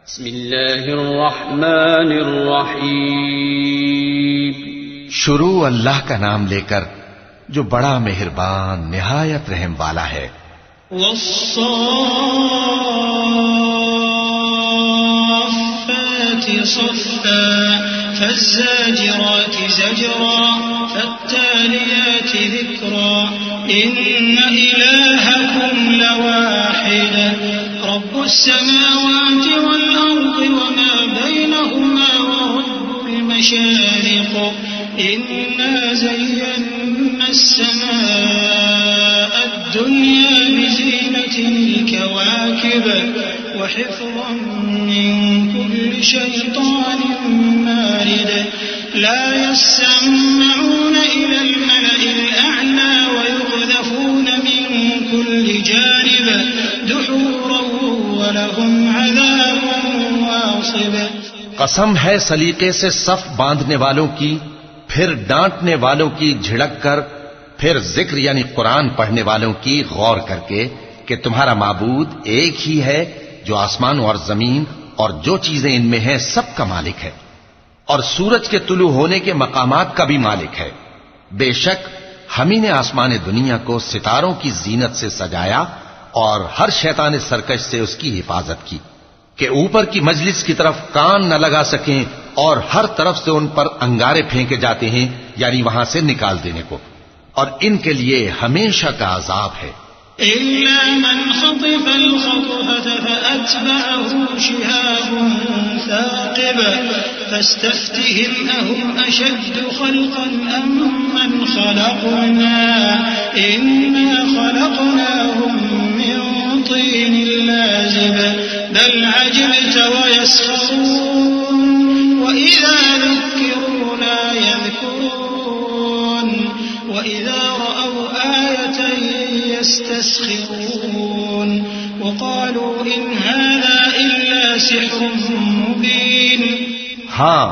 بسم اللہ الرحمن الرحیم. شروع اللہ کا نام لے کر جو بڑا مہربان نہایت رحم والا ہے. والصافات صفا فالزاجرات زجرا فالتاليات ذكرا إن إلهكم لواحد رب السماوات والأرض وما بينهما ورب المشارق إنا زينا السماء الدنيا بزينة الكواكب وحفظا من كل شيطان مارد لا يسمعون إلى الملأ الأعلى ويقذفون من كل جانب دحورا ولهم عذاب واصب. قسم ہے سلیقے سے صف باندھنے والوں کی، پھر ڈانٹنے والوں کی جھڑک کر، پھر ذکر یعنی قرآن پڑھنے والوں کی غور کر کے کہ تمہارا معبود ایک ہی ہے جو آسمان اور زمین اور جو چیزیں ان میں ہیں سب کا مالک ہے، اور سورج کے طلوع ہونے کے مقامات کا بھی مالک ہے. بے شک ہم ہی نے آسمان دنیا کو ستاروں کی زینت سے سجایا اور ہر شیطان سرکش سے اس کی حفاظت کی کہ اوپر کی مجلس کی طرف کان نہ لگا سکیں اور ہر طرف سے ان پر انگارے پھینکے جاتے ہیں یعنی وہاں سے نکال دینے کو، اور ان کے لیے ہمیشہ کا عذاب ہے. إلا من خطف الخطفة فأتبعه شهاب ثاقب فاستفتهم أهم أشد خلقا أم من خلقنا إنا خلقناهم من طين لازب بل عجبت ويسخرون وإذا ذكروا لا يذكرون وإذا رأوا آية يستسخرون وقالوا إن هذا إلا سحر مبين. ہاں،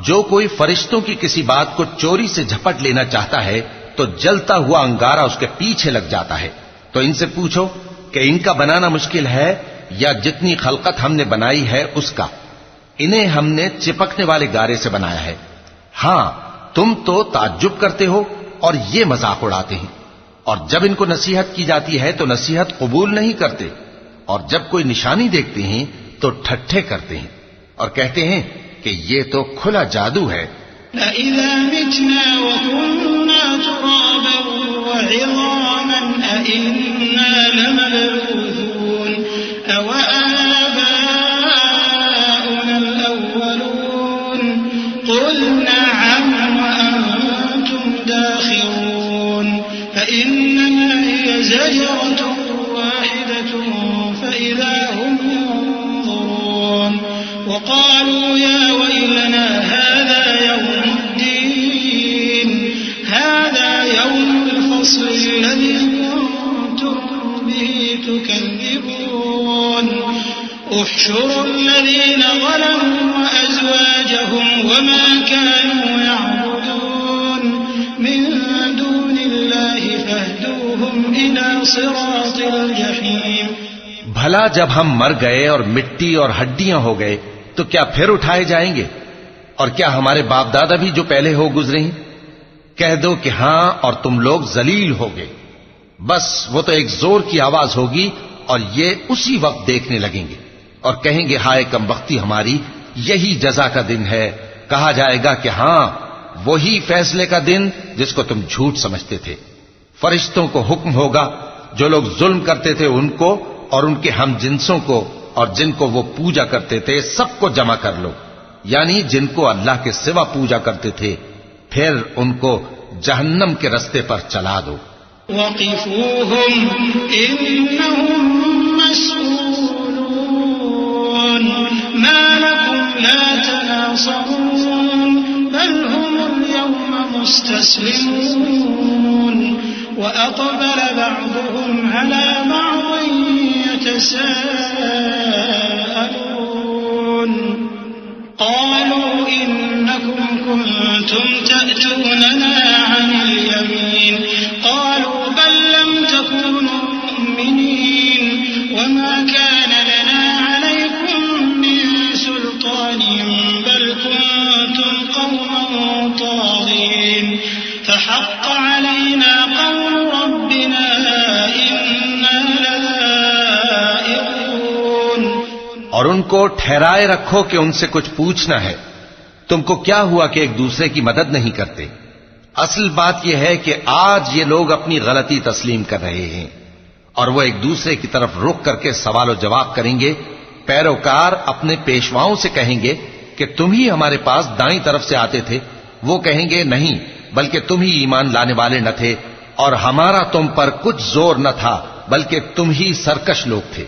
جو کوئی فرشتوں کی کسی بات کو چوری سے جھپٹ لینا چاہتا ہے تو جلتا ہوا انگارہ اس کے پیچھے لگ جاتا ہے. تو ان سے پوچھو کہ ان کا بنانا مشکل ہے یا جتنی خلقت ہم نے بنائی ہے اس کا. انہیں ہم نے چپکنے والے گارے سے بنایا ہے. ہاں، تم تو تعجب کرتے ہو اور یہ مذاق اڑاتے ہیں، اور جب ان کو نصیحت کی جاتی ہے تو نصیحت قبول نہیں کرتے، اور جب کوئی نشانی دیکھتے ہیں تو ٹھٹھے کرتے ہیں اور کہتے ہیں کہ یہ تو کھلا جادو ہے. أَإِذَا مِتْنَا وَكُنَّا تُرَابًا وَعِظَامًا أَإِنَّا لَمَبْعُوثُونَ أَوَآبَاؤُنَا الْأَوَّلُونَ قُلْ نَعَمْ وَأَنْتُمْ دَاخِرُونَ فإنما هي زجرة واحدة فإذا هم ينظرون وقالوا يا ويلنا هذا يوم الدين هذا يوم الفصل الذي كنتم به تكذبون احشروا الذين ظلموا وأزواجهم وما كانوا يعبدون من دون الله فاهدوهم إلى صراط الجحيم. بھلا جب ہم مر گئے اور مٹی اور ہڈیاں ہو گئے تو کیا پھر اٹھائے جائیں گے؟ اور کیا ہمارے باپ دادا بھی جو پہلے ہو گزرے ہیں؟ کہہ دو کہ ہاں اور تم لوگ ذلیل ہو گئے. بس وہ تو ایک زور کی آواز ہوگی اور یہ اسی وقت دیکھنے لگیں گے اور کہیں گے ہائے کم بختی ہماری، یہی جزا کا دن ہے. کہا جائے گا کہ ہاں وہی فیصلے کا دن جس کو تم جھوٹ سمجھتے تھے. فرشتوں کو حکم ہوگا جو لوگ ظلم کرتے تھے ان کو اور ان کے ہم جنسوں کو اور جن کو وہ پوجا کرتے تھے سب کو جمع کر لو، یعنی جن کو اللہ کے سوا پوجا کرتے تھے، پھر ان کو جہنم کے رستے پر چلا دو. وقفوهم إنهم مسؤولون ما لكم لا تناصرون بل هم اليوم مستسلمون وأقبل بعضهم على بعض يتساءلون قالوا إنكم كنتم تأتوننا عن اليمين قالوا بل لم تكونوا مؤمنين وما كان لنا عليكم من فحق علينا قول ربنا إنا لذائقون. اور ان کو ٹھہرائے رکھو کہ ان سے کچھ پوچھنا ہے. تم کو کیا ہوا کہ ایک دوسرے کی مدد نہیں کرتے؟ اصل بات یہ ہے کہ آج یہ لوگ اپنی غلطی تسلیم کر رہے ہیں اور وہ ایک دوسرے کی طرف رخ کر کے سوال و جواب کریں گے. پیروکار اپنے پیشواؤں سے کہیں گے کہ تم ہی ہمارے پاس دائیں طرف سے آتے تھے. وہ کہیں گے نہیں، بلکہ تم ہی ایمان لانے والے نہ تھے اور ہمارا تم پر کچھ زور نہ تھا، بلکہ تم ہی سرکش لوگ تھے.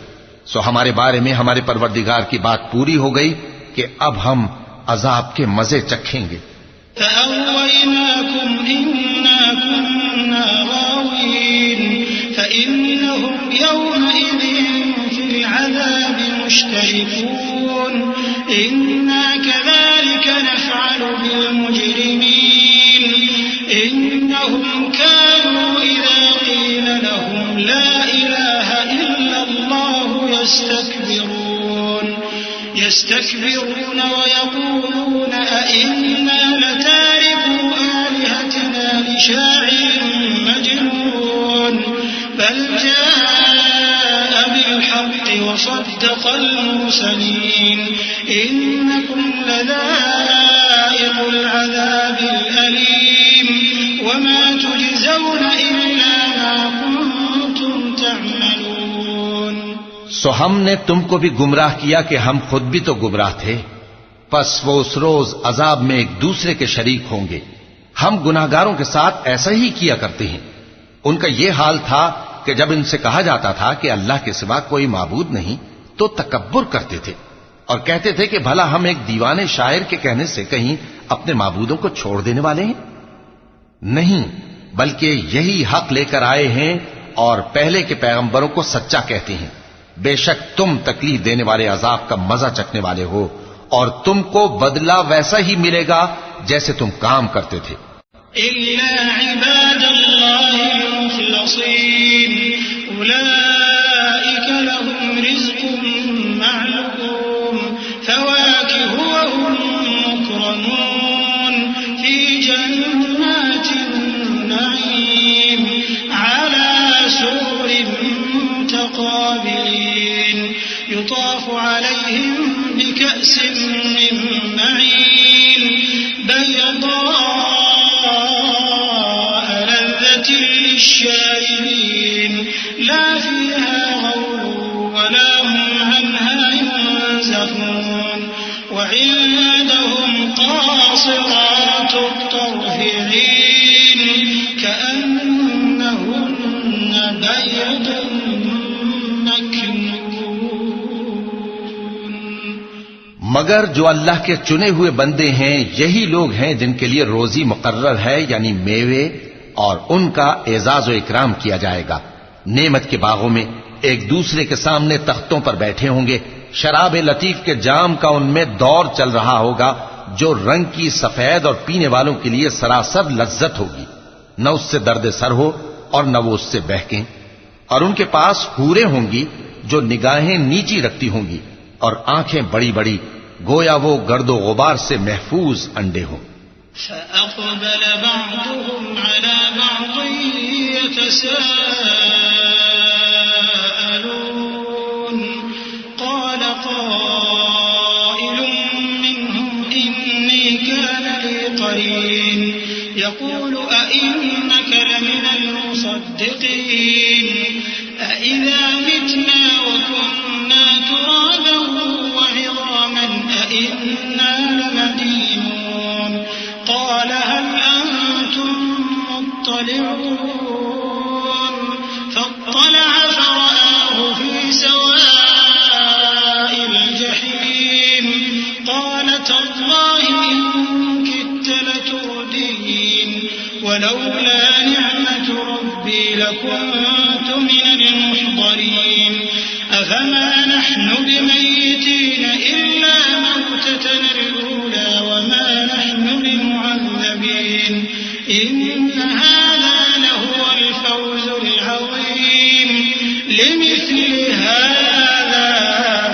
سو ہمارے بارے میں ہمارے پروردگار کی بات پوری ہو گئی کہ اب ہم عذاب کے مزے چکھیں گے. فأغويناكم إنا كنا غاوين فإنهم يومئذ في العذاب مشتركون. إنا كذلك نفعل بالمجرمين إنهم كانوا إذا قيل لهم لا إله إلا الله يستكبرون ويقولون أئنا لتاركو آلهتنا لشاعر مجنون. بل جاء بالحق وصدق المرسلين إنكم لذائق العذاب الأليم وما تجزون إلا ما كنتم تعملون. سو ہم نے تم کو بھی گمراہ کیا کہ ہم خود بھی تو گمراہ تھے. پس وہ اس روز عذاب میں ایک دوسرے کے شریک ہوں گے. ہم گناہگاروں کے ساتھ ایسا ہی کیا کرتے ہیں. ان کا یہ حال تھا کہ جب ان سے کہا جاتا تھا کہ اللہ کے سوا کوئی معبود نہیں تو تکبر کرتے تھے اور کہتے تھے کہ بھلا ہم ایک دیوانے شاعر کے کہنے سے کہیں اپنے معبودوں کو چھوڑ دینے والے ہیں؟ نہیں، بلکہ یہی حق لے کر آئے ہیں اور پہلے کے پیغمبروں کو سچا کہتے ہیں. بے شک تم تکلیف دینے والے عذاب کا مزہ چکھنے والے ہو اور تم کو بدلہ ویسا ہی ملے گا جیسے تم کام کرتے تھے. إلا عباد الله المخلصين أولئك لهم رزق معلوم فواكه وهم مكرمون في جنات النعيم على سرر متقابلين يطاف عليهم بكأس من معين بيضاء لذة للشاربين لا فيها غول ولا هم عنها ينزفون. وعندهم قاصرات الطرف عين كأنهن بيض مگر جو اللہ کے چنے ہوئے بندے ہیں یہی لوگ ہیں جن کے لیے روزی مقرر ہے، یعنی میوے، اور ان کا اعزاز و اکرام کیا جائے گا. نعمت کے باغوں میں ایک دوسرے کے سامنے تختوں پر بیٹھے ہوں گے. شراب لطیف کے جام کا ان میں دور چل رہا ہوگا جو رنگ کی سفید اور پینے والوں کے لیے سراسر لذت ہوگی. نہ اس سے درد سر ہو اور نہ وہ اس سے بہکیں. اور ان کے پاس حوریں ہوں گی جو نگاہیں نیچی رکھتی ہوں گی اور آنکھیں بڑی بڑی، گویا وہ گرد و غبار سے محفوظ انڈے ہوں. فأقبل بعضهم على بعض يتساءلون قال قائل منهم إني كان لي قرين يقول أئنك لمن المصدقين أإذا متنا وكنا ترابا وعظاما أئنا لمدينون. قال هل أنتم مطلعون فاطلع فرآه في سواء الجحيم قال تالله إن كدت لتردين ولولا نعمة ربي لكنت من المحضرين. أفما نحن بميتين إلا موتتنا الأولى وما نحن بمعذبين إن هذا لهو الفوز العظيم. لمثل هذا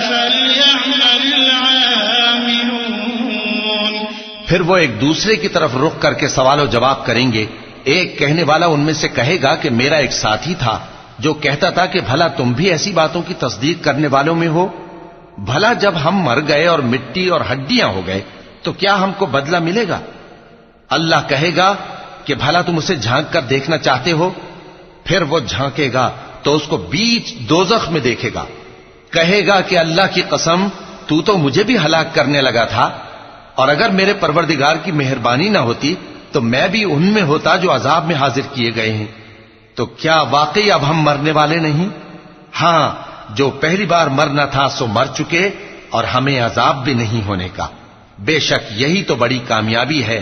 فليعمل العاملون. پھر وہ ایک دوسرے کی طرف رخ کر کے سوال و جواب کریں گے ایک کہنے والا ان میں سے کہے گا کہ میرا ایک ساتھی تھا جو کہتا تھا کہ بھلا تم بھی ایسی باتوں کی تصدیق کرنے والوں میں ہو؟ بھلا جب ہم مر گئے اور مٹی اور ہڈیاں ہو گئے تو کیا ہم کو بدلہ ملے گا؟ اللہ کہے گا کہ بھلا تم اسے جھانک کر دیکھنا چاہتے ہو؟ پھر وہ جھانکے گا تو اس کو بیچ دوزخ میں دیکھے گا، کہے گا کہ اللہ کی قسم تو مجھے بھی ہلاک کرنے لگا تھا، اور اگر میرے پروردگار کی مہربانی نہ ہوتی تو میں بھی ان میں ہوتا جو عذاب میں حاضر کیے گئے ہیں۔ تو کیا واقعی اب ہم مرنے والے نہیں؟ ہاں، جو پہلی بار مرنا تھا سو مر چکے، اور ہمیں عذاب بھی نہیں ہونے کا۔ بے شک یہی تو بڑی کامیابی ہے۔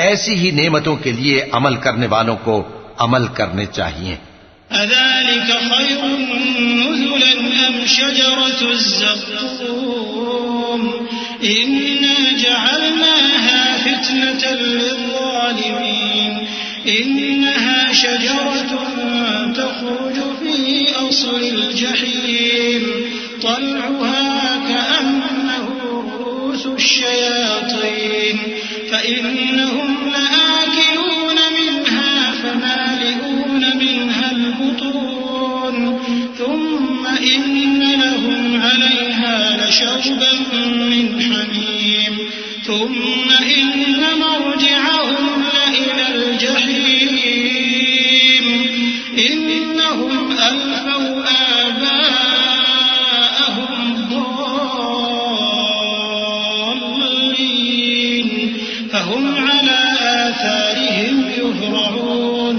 ایسی ہی نعمتوں کے لیے عمل کرنے والوں کو عمل کرنے چاہیے۔ أذلك خير نزلا أم شجرة الزقوم إنا جعلناها فتنة للظالمين إنها شجرة تخرج في أصل الجحيم طلعها كأنه رؤوس الشياطين فإنهم لآكلون منها فمالئون منها البطون ثم إن لهم عليها لشوبا من حميم ثم إن مرجعهم لإلى الجحيم إنهم ألفوا آباءهم ضالين فهم على آثارهم يهرعون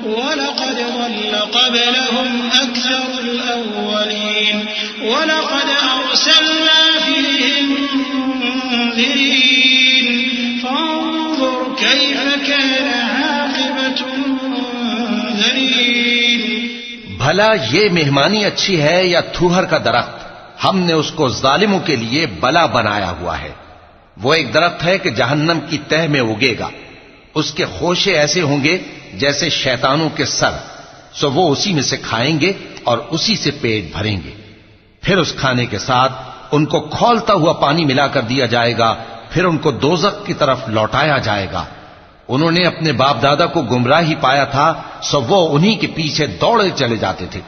ولقد ضل قبلهم أكثر الأولين ولقد أرسلنا فيهم منذرين فانظر كيف كان عاقبة المنذرين۔ بھلا یہ مہمانی اچھی ہے یا تھوہر کا درخت؟ ہم نے اس کو ظالموں کے لیے بلا بنایا ہوا ہے۔ وہ ایک درخت ہے کہ جہنم کی تہ میں اگے گا، اس کے خوشے ایسے ہوں گے جیسے شیطانوں کے سر، سو وہ اسی میں سے کھائیں گے اور اسی سے پیٹ بھریں گے۔ پھر اس کھانے کے ساتھ ان کو کھولتا ہوا پانی ملا کر دیا جائے گا، پھر ان کو دوزخ کی طرف لوٹایا جائے گا۔ انہوں نے اپنے باپ دادا کو گمراہی پایا تھا، سو وہ انہی کے پیچھے دوڑے چلے جاتے تھے،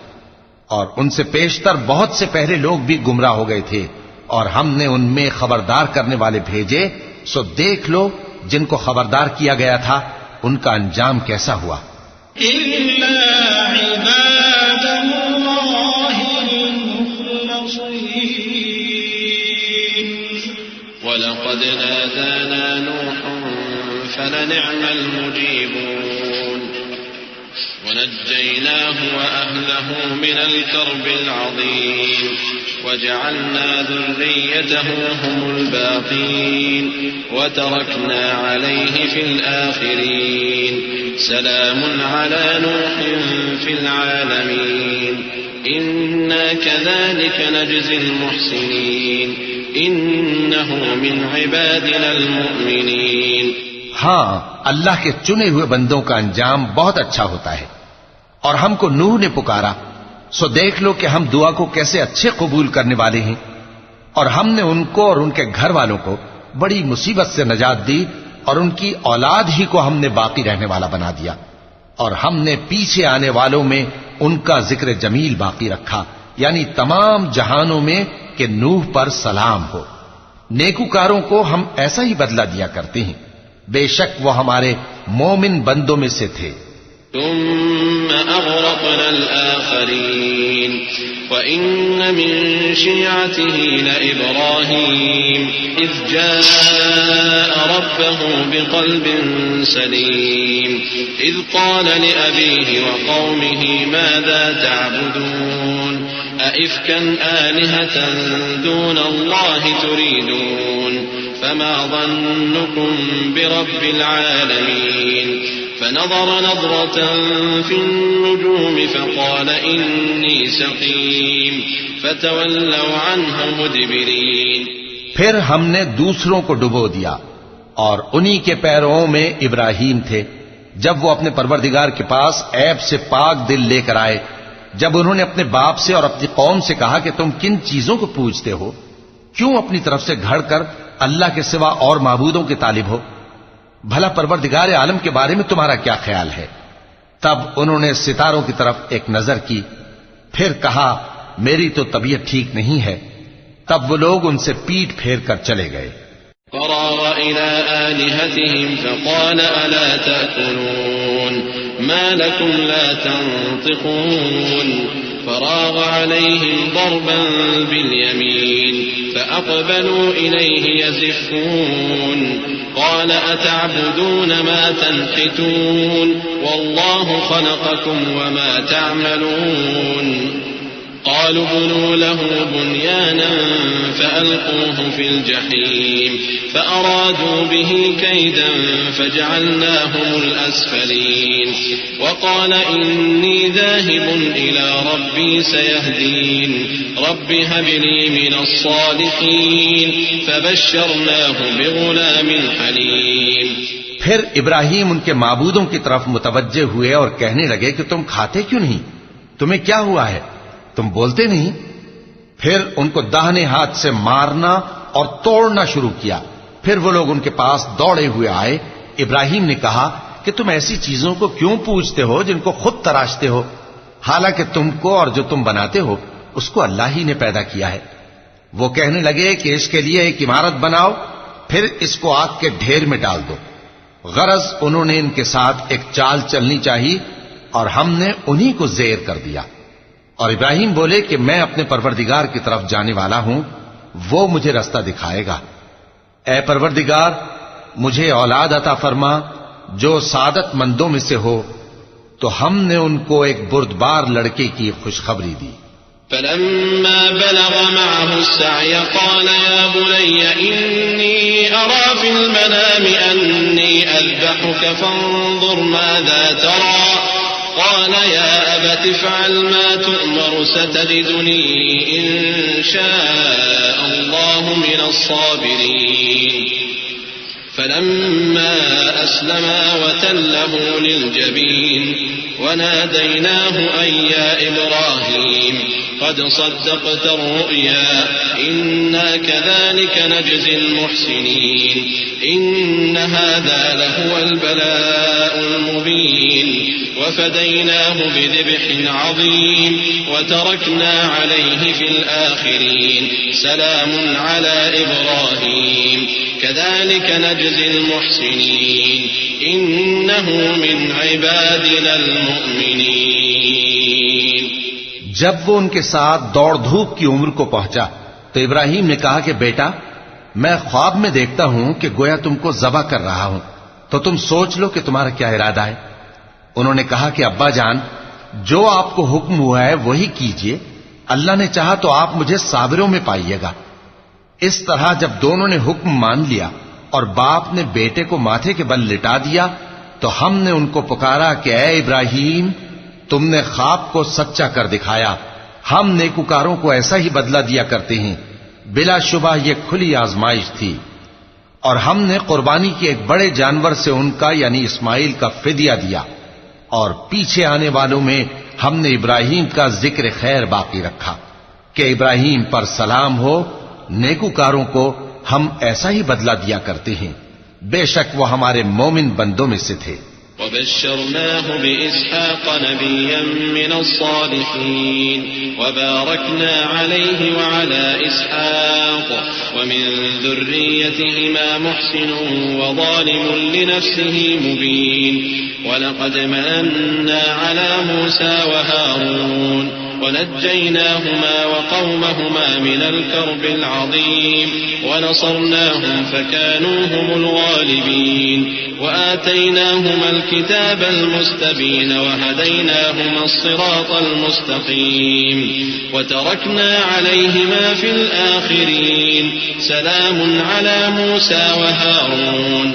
اور ان سے پیشتر بہت سے پہلے لوگ بھی گمراہ ہو گئے تھے، اور ہم نے ان میں خبردار کرنے والے بھیجے، سو دیکھ لو جن کو خبردار کیا گیا تھا ان کا انجام کیسا ہوا۔ إلا عباد الله المخلصين ولقد نادانا نوح فلنعم المجيبون ونجيناه وأهله من الكرب العظيم وجعلنا ذريته هم الباقين وتركنا عليه في الآخرين سلام على نوح في العالمين إنا كذلك نجزي المحسنين إنه من عبادنا المؤمنين۔ ہاں، اللہ کے چنے ہوئے بندوں کا انجام بہت اچھا ہوتا ہے۔ اور ہم کو نوح نے پکارا، سو دیکھ لو کہ ہم دعا کو کیسے اچھے قبول کرنے والے ہیں، اور ہم نے ان کو اور ان کے گھر والوں کو بڑی مصیبت سے نجات دی، اور ان کی اولاد ہی کو ہم نے باقی رہنے والا بنا دیا، اور ہم نے پیچھے آنے والوں میں ان کا ذکر جمیل باقی رکھا، یعنی تمام جہانوں میں کہ نوح پر سلام ہو۔ نیکوکاروں کو ہم ایسا ہی بدلہ دیا کرتے ہیں، بے شک وہ ہمارے مومن بندوں میں سے تھے۔ ثم أغرقنا الآخرين وإن من شيعته لإبراهيم إذ جاء ربه بقلب سليم إذ قال لأبيه وقومه ماذا تعبدون أئفكا آلهة دون الله تريدون فما ظنكم برب العالمين فنظر نظرة في النجوم فقال إني سقيم فتولوا عنه مدبرين۔ پھر ہم نے دوسروں کو ڈبو دیا، اور انہی کے پیروں میں ابراہیم تھے جب وہ اپنے پروردگار کے پاس عیب سے پاک دل لے کر آئے، جب انہوں نے اپنے باپ سے اور اپنی قوم سے کہا کہ تم کن چیزوں کو پوجتے ہو، کیوں اپنی طرف سے گھڑ کر اللہ کے سوا اور معبودوں کے طالب ہو؟ بھلا پروردگار عالم کے بارے میں تمہارا کیا خیال ہے؟ تب انہوں نے ستاروں کی طرف ایک نظر کی، پھر کہا میری تو طبیعت ٹھیک نہیں ہے۔ تب وہ لوگ ان سے پیٹ پھیر کر چلے گئے۔ فراغ إلى آلهتهم فقال ألا تأكلون ما لكم لا تنطقون فراغ عليهم ضربا باليمين فأقبلوا إليه يزفون قال أتعبدون ما تنحتون والله خلقكم وما تعملون قالوا ابنوا له بنيانا فألقوه في الجحيم فأرادوا به كيدا فجعلناهم الأسفلين وقال إني ذاهب إلى ربي سيهدين رب هب لي من الصالحين فبشرناه بغلام حليم۔ پھر ابراہیم ان کے معبودوں کی طرف متوجہ ہوئے اور کہنے لگے کہ تم کھاتے کیوں نہیں؟ تمہیں کیا ہوا ہے؟ تم بولتے نہیں؟ پھر ان کو داہنے ہاتھ سے مارنا اور توڑنا شروع کیا۔ پھر وہ لوگ ان کے پاس دوڑے ہوئے آئے۔ ابراہیم نے کہا کہ تم ایسی چیزوں کو کیوں پوجتے ہو جن کو خود تراشتے ہو، حالانکہ تم کو اور جو تم بناتے ہو اس کو اللہ ہی نے پیدا کیا ہے۔ وہ کہنے لگے کہ اس کے لیے ایک عمارت بناؤ، پھر اس کو آگ کے ڈھیر میں ڈال دو۔ غرض انہوں نے ان کے ساتھ ایک چال چلنی چاہی اور ہم نے انہی کو زیر کر دیا۔ اور ابراہیم بولے کہ میں اپنے پروردگار کی طرف جانے والا ہوں، وہ مجھے رستہ دکھائے گا۔ اے پروردگار، مجھے اولاد عطا فرما جو سعادت مندوں میں سے ہو۔ تو ہم نے ان کو ایک بردبار لڑکے کی خوشخبری دی۔ فلما بلغ معه السعي قال يا بني إني أرى في المنام أني أذبحك فانظر ماذا ترى قال يا أبت افعل ما تؤمر ستجدني إن شاء الله من الصابرين فلما أسلما وتله للجبين وناديناه أن يا إبراهيم قد صدقت الرؤيا إنا كذلك نجزي المحسنين إن هذا لهو البلاء المبين وفديناه بذبح عظيم وتركنا عليه في الآخرين سلام على إبراهيم كذلك نجزي المحسنين إنه من عبادنا المؤمنين۔ جب وہ ان کے ساتھ دوڑ دھوپ کی عمر کو پہنچا تو ابراہیم نے کہا کہ بیٹا، میں خواب میں دیکھتا ہوں کہ گویا تم کو ذبح کر رہا ہوں، تو تم سوچ لو کہ تمہارا کیا ارادہ ہے۔ انہوں نے کہا کہ ابا جان، جو آپ کو حکم ہوا ہے وہی کیجئے، اللہ نے چاہا تو آپ مجھے صابروں میں پائیے گا۔ اس طرح جب دونوں نے حکم مان لیا اور باپ نے بیٹے کو ماتھے کے بل لٹا دیا تو ہم نے ان کو پکارا کہ اے ابراہیم، تم نے خواب کو سچا کر دکھایا، ہم نیکوکاروں کو ایسا ہی بدلہ دیا کرتے ہیں، بلا شبہ یہ کھلی آزمائش تھی۔ اور ہم نے قربانی کے ایک بڑے جانور سے ان کا یعنی اسماعیل کا فدیہ دیا، اور پیچھے آنے والوں میں ہم نے ابراہیم کا ذکر خیر باقی رکھا کہ ابراہیم پر سلام ہو، نیکوکاروں کو ہم ایسا ہی بدلہ دیا کرتے ہیں، بے شک وہ ہمارے مومن بندوں میں سے تھے۔ وبشرناه بإسحاق نبيا من الصالحين وباركنا عليه وعلى إسحاق ومن ذريتهما محسن وظالم لنفسه مبين ولقد مننا على موسى وهارون ونجيناهما وقومهما من الكرب العظيم ونصرناهم فكانوا هم الغالبين وآتيناهما الكتاب المستبين وهديناهما الصراط المستقيم وتركنا عليهما في الآخرين سلام على موسى وهارون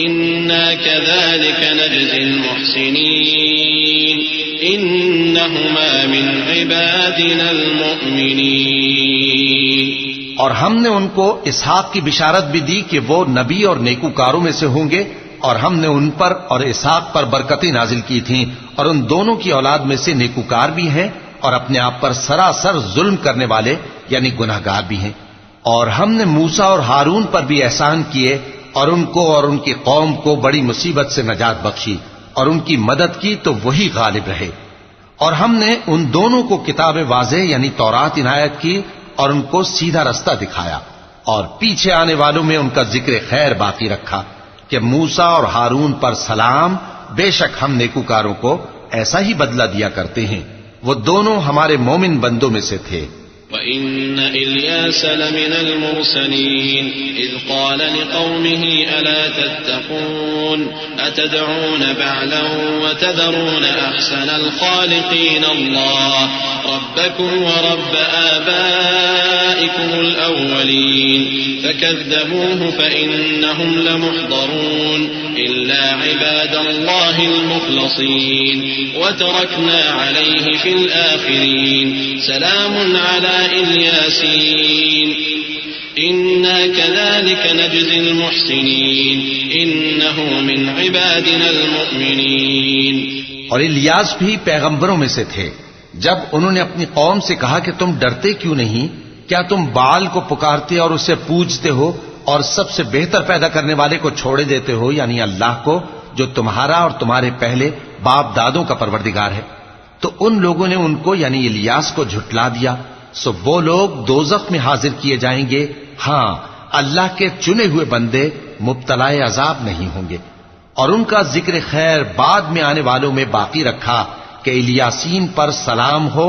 إنا كذلك نجزي المحسنين إنهما من عبادنا المؤمنين۔ اور ہم نے ان کو اسحاق کی بشارت بھی دی کہ وہ نبی اور نیکوکاروں میں سے ہوں گے، اور ہم نے ان پر اور اسحاق پر برکتیں نازل کی تھیں، اور ان دونوں کی اولاد میں سے نیکوکار بھی ہیں اور اپنے آپ پر سراسر ظلم کرنے والے یعنی گناہگار بھی ہیں۔ اور ہم نے موسیٰ اور ہارون پر بھی احسان کیے اور ان کو اور ان کی قوم کو بڑی مصیبت سے نجات بخشی اور ان کی مدد کی تو وہی غالب رہے. اور ہم نے ان دونوں کو کتاب واضح یعنی تورات عنایت کی اور ان کو سیدھا رستہ دکھایا، اور پیچھے آنے والوں میں ان کا ذکر خیر باقی رکھا کہ موسیٰ اور ہارون پر سلام، بے شک ہم نیکوکاروں کو ایسا ہی بدلہ دیا کرتے ہیں. وہ دونوں ہمارے مومن بندوں میں سے تھے. وَإِنَّ إِلْيَاسَ لَمِنَ الْمُرْسَلِينَ إِذْ قَالَ لِقَوْمِهِ أَلَا تَتَّقُونَ أَتَدْعُونَ بَعْلًا وَتَذَرُونَ أَحْسَنَ الْخَالِقِينَ اللَّهَ رَبَّكُمْ وَرَبَّ آبَائِكُمُ الْأَوَّلِينَ فَكَذَّبُوهُ فَإِنَّهُمْ لَمُحْضَرُونَ إِلَّا عِبَادَ اللَّهِ الْمُخْلَصِينَ وَتَرَكْنَا عَلَيْهِ فِي الْآخِرِينَ سلام على الياسين إنا كذلك نجزي المحسنين إنه من عبادنا المؤمنين. اور الیاس بھی پیغمبروں میں سے تھے. جب انہوں نے اپنی قوم سے کہا کہ تم ڈرتے کیوں نہیں؟ کیا تم بال کو پکارتے اور اسے پوجتے ہو اور سب سے بہتر پیدا کرنے والے کو چھوڑے دیتے ہو یعنی اللہ کو جو تمہارا اور تمہارے پہلے باپ دادوں کا پروردگار ہے؟ تو ان لوگوں نے ان کو یعنی الیاس کو جھٹلا دیا، سو وہ لوگ دوزخ میں حاضر کیے جائیں گے. ہاں، اللہ کے چنے ہوئے بندے مبتلا عذاب نہیں ہوں گے. اور ان کا ذکر خیر بعد میں آنے والوں میں باقی رکھا کہ الیاسین پر سلام ہو،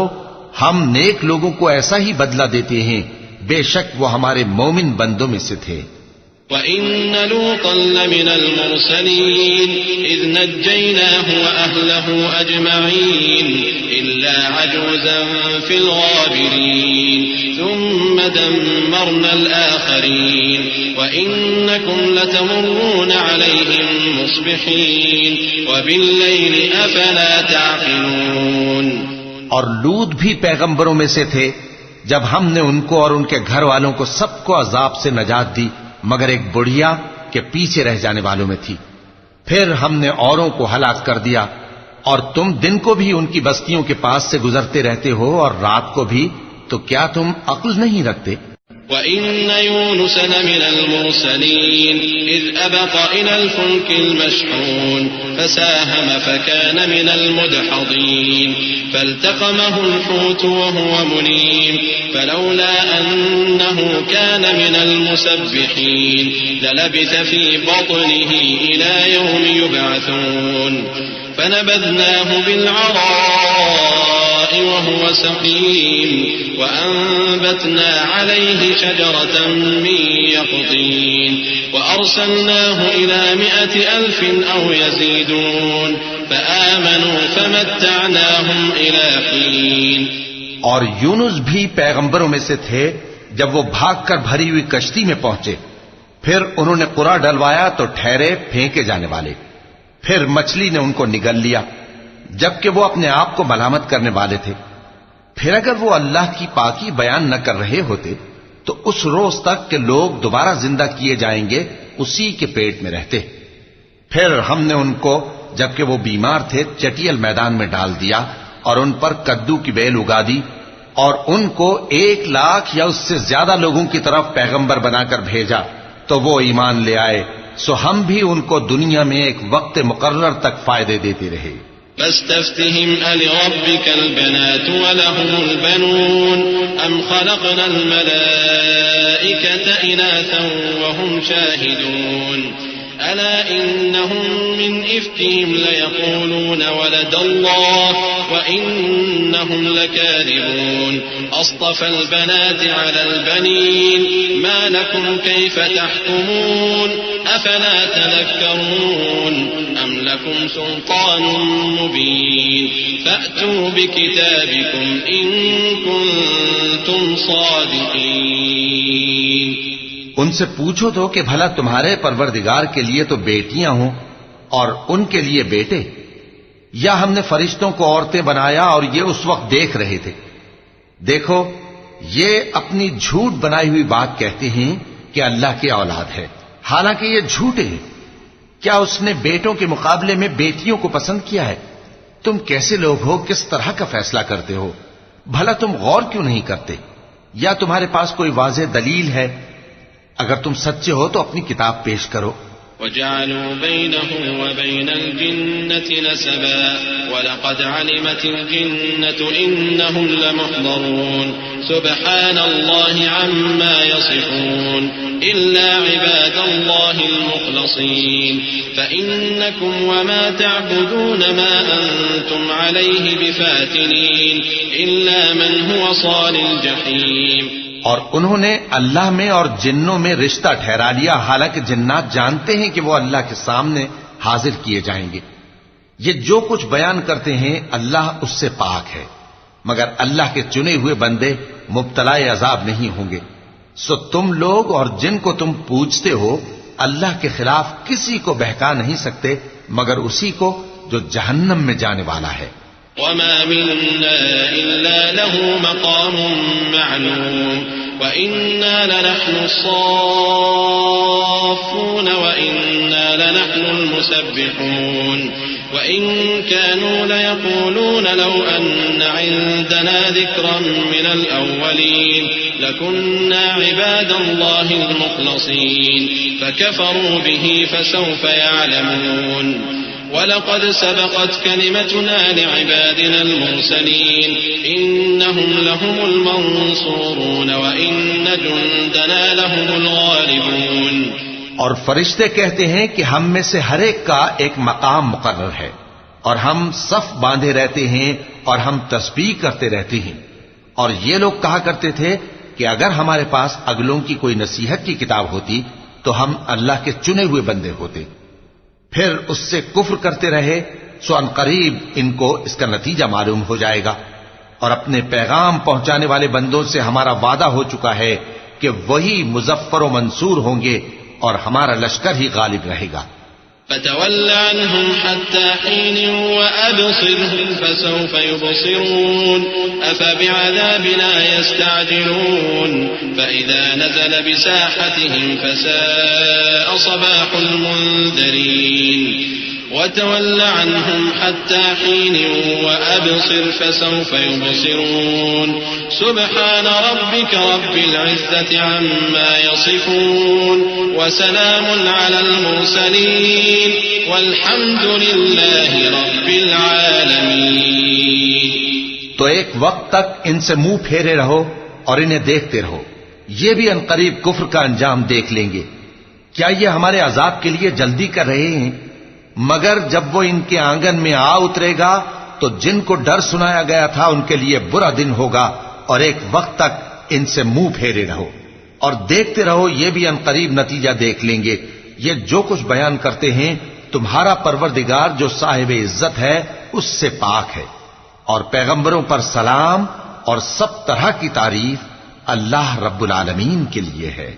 ہم نیک لوگوں کو ایسا ہی بدلہ دیتے ہیں، بے شک وہ ہمارے مومن بندوں میں سے تھے. وَإِنَّ لُوطًا لَّمِنَ الْمُرْسَلِينَ إِذْ نَجَّيْنَاهُ وَأَهْلَهُ أَجْمَعِينَ إِلَّا عَجُوزًا فِي الْغَابِرِينَ ثُمَّ دَمَّرْنَا الْآخَرِينَ وَإِنَّكُمْ لَتَمُرُّونَ عَلَيْهِم مُّصْبِحِينَ وَبِاللَّيْلِ أَفَلَا تَعْقِلُونَ. اور لوط بھی پیغمبروں میں سے تھے. جب ہم نے ان کو اور ان کے گھر والوں کو سب کو عذاب سے نجات دی مگر ایک بڑھیا کہ پیچھے رہ جانے والوں میں تھی. پھر ہم نے اوروں کو ہلاک کر دیا. اور تم دن کو بھی ان کی بستیوں کے پاس سے گزرتے رہتے ہو اور رات کو بھی، تو کیا تم عقل نہیں رکھتے؟ وَإِنَّ يُونُسَ لَمِنَ الْمُرْسَلِينَ إِذْ أَبَقَ إِلَى الْفُلْكِ الْمَشْحُونِ فَسَاهَمَ فَكَانَ مِنَ الْمُدْحَضِينَ فَالْتَقَمَهُ الْحُوتُ وَهُوَ مُلِيمٌ فَلَوْلَا أَنَّهُ كَانَ مِنَ الْمُسَبِّحِينَ لَلَبِثَ فِي بَطْنِهِ إِلَى يَوْمِ يُبْعَثُونَ فَنَبَذْنَاهُ بِالْعَرَاءِ وَهُوَ سَقِيمٌ وَأَنبَتْنَا عَلَيْهِ شَجَرَةً مِّن يَقْطِينٍ وَأَرْسَلْنَاهُ إِلَى 100,000 أَوْ يَزِيدُونَ فَآمَنُوا فَمَتَّعْنَاهُمْ إِلَى حِينٍ. اور یونس بھی پیغمبروں میں سے تھے. جب وہ بھاگ کر بھری ہوئی کشتی میں پہنچے، پھر انہوں نے قرعہ ڈلوایا تو ٹھہرے پھینکے جانے والے. پھر مچھلی نے ان کو نگل لیا جبکہ وہ اپنے آپ کو ملامت کرنے والے تھے. پھر اگر وہ اللہ کی پاکی بیان نہ کر رہے ہوتے تو اس روز تک کہ لوگ دوبارہ زندہ کیے جائیں گے اسی کے پیٹ میں رہتے. پھر ہم نے ان کو جبکہ وہ بیمار تھے چٹیل میدان میں ڈال دیا اور ان پر کدو کی بیل اگا دی اور ان کو 100,000 یا اس سے زیادہ لوگوں کی طرف پیغمبر بنا کر بھیجا تو وہ ایمان لے آئے. سو ہم بھی ان کو دنیا میں ایک وقت مقرر تک فائدے دیتے رہے. فاستفتهم ألربك البنات ولهم البنون أم خلقنا الملائكة إناثا وهم شاهدون ألا إنهم من إفكهم ليقولون ولد الله وإنهم لكاذبون أصطفى البنات على البنين ما لكم كيف تحكمون أفلا تذكرون أم لكم سلطان مبين فأتوا بكتابكم إن كنتم صادقين. ان سے پوچھو تو کہ بھلا تمہارے پروردگار کے لیے تو بیٹیاں ہوں اور ان کے لیے بیٹے، یا ہم نے فرشتوں کو عورتیں بنایا اور یہ اس وقت دیکھ رہے تھے؟ دیکھو یہ اپنی جھوٹ بنائی ہوئی بات کہتے ہیں کہ اللہ کی اولاد ہے، حالانکہ یہ جھوٹے ہیں. کیا اس نے بیٹوں کے مقابلے میں بیٹیوں کو پسند کیا ہے؟ تم کیسے لوگ ہو، کس طرح کا فیصلہ کرتے ہو؟ بھلا تم غور کیوں نہیں کرتے؟ یا تمہارے پاس کوئی واضح دلیل ہے؟ اگر تم سچے ہو تو اپنی کتاب پیش کرو. وجعلوا بينه وبين الجنة نسبا ولقد علمت الجنة إنهم لمحضرون سبحان الله عما يصفون إلا عباد الله المخلصين فإنكم وما تعبدون ما أنتم عليه بفاتنين إلا من هو صال الجحيم. اور انہوں نے اللہ میں اور جنوں میں رشتہ ٹھہرا لیا، حالانکہ جنات جانتے ہیں کہ وہ اللہ کے سامنے حاضر کیے جائیں گے. یہ جو کچھ بیان کرتے ہیں اللہ اس سے پاک ہے، مگر اللہ کے چنے ہوئے بندے مبتلا عذاب نہیں ہوں گے. سو تم لوگ اور جن کو تم پوجتے ہو اللہ کے خلاف کسی کو بہکا نہیں سکتے مگر اسی کو جو جہنم میں جانے والا ہے. وما منا إلا له مقام معلوم وإنا لنحن الصافون وإنا لنحن المسبحون وإن كانوا ليقولون لو أن عندنا ذكرا من الأولين لكنا عباد الله المخلصين فكفروا به فسوف يعلمون وَلَقَدْ سَبَقَتْ كَلِمَتُنَا لِعِبَادِنَا الْمُرْسَلِينَ إِنَّهُمْ لَهُمُ الْمَنْصُورُونَ وَإِنَّ جُنْدَنَا لَهُمُ الْغَالِبُونَ. اور فرشتے کہتے ہیں کہ ہم میں سے ہر ایک کا ایک مقام مقرر ہے اور ہم صف باندھے رہتے ہیں اور ہم تسبیح کرتے رہتے ہیں. اور یہ لوگ کہا کرتے تھے کہ اگر ہمارے پاس اگلوں کی کوئی نصیحت کی کتاب ہوتی تو ہم اللہ کے چنے ہوئے بندے ہوتے. پھر اس سے کفر کرتے رہے سو ان قریب ان کو اس کا نتیجہ معلوم ہو جائے گا. اور اپنے پیغام پہنچانے والے بندوں سے ہمارا وعدہ ہو چکا ہے کہ وہی مظفر و منصور ہوں گے اور ہمارا لشکر ہی غالب رہے گا. فتول عنهم حتى حين وأبصرهم فسوف يبصرون أفبعذابنا يستعجلون فإذا نزل بساحتهم فساء صباح المنذرين وتول عنهم حتى حين وأبصر فسوف يبصرون سبحان ربك رب العزة عما يصفون وسلام على المرسلين والحمد لله رب العالمين. تو ایک وقت تک ان سے منہ پھیرے رہو اور انہیں دیکھتے رہو، یہ بھی عنقریب کفر کا انجام دیکھ لیں گے. کیا یہ ہمارے عذاب کے لیے جلدی کر رہے ہیں؟ مگر جب وہ ان کے آنگن میں آ اترے گا تو جن کو ڈر سنایا گیا تھا ان کے لیے برا دن ہوگا. اور ایک وقت تک ان سے منہ پھیرے رہو اور دیکھتے رہو، یہ بھی عنقریب نتیجہ دیکھ لیں گے. یہ جو کچھ بیان کرتے ہیں تمہارا پروردگار جو صاحب عزت ہے اس سے پاک ہے. اور پیغمبروں پر سلام اور سب طرح کی تعریف اللہ رب العالمین کے لیے ہے.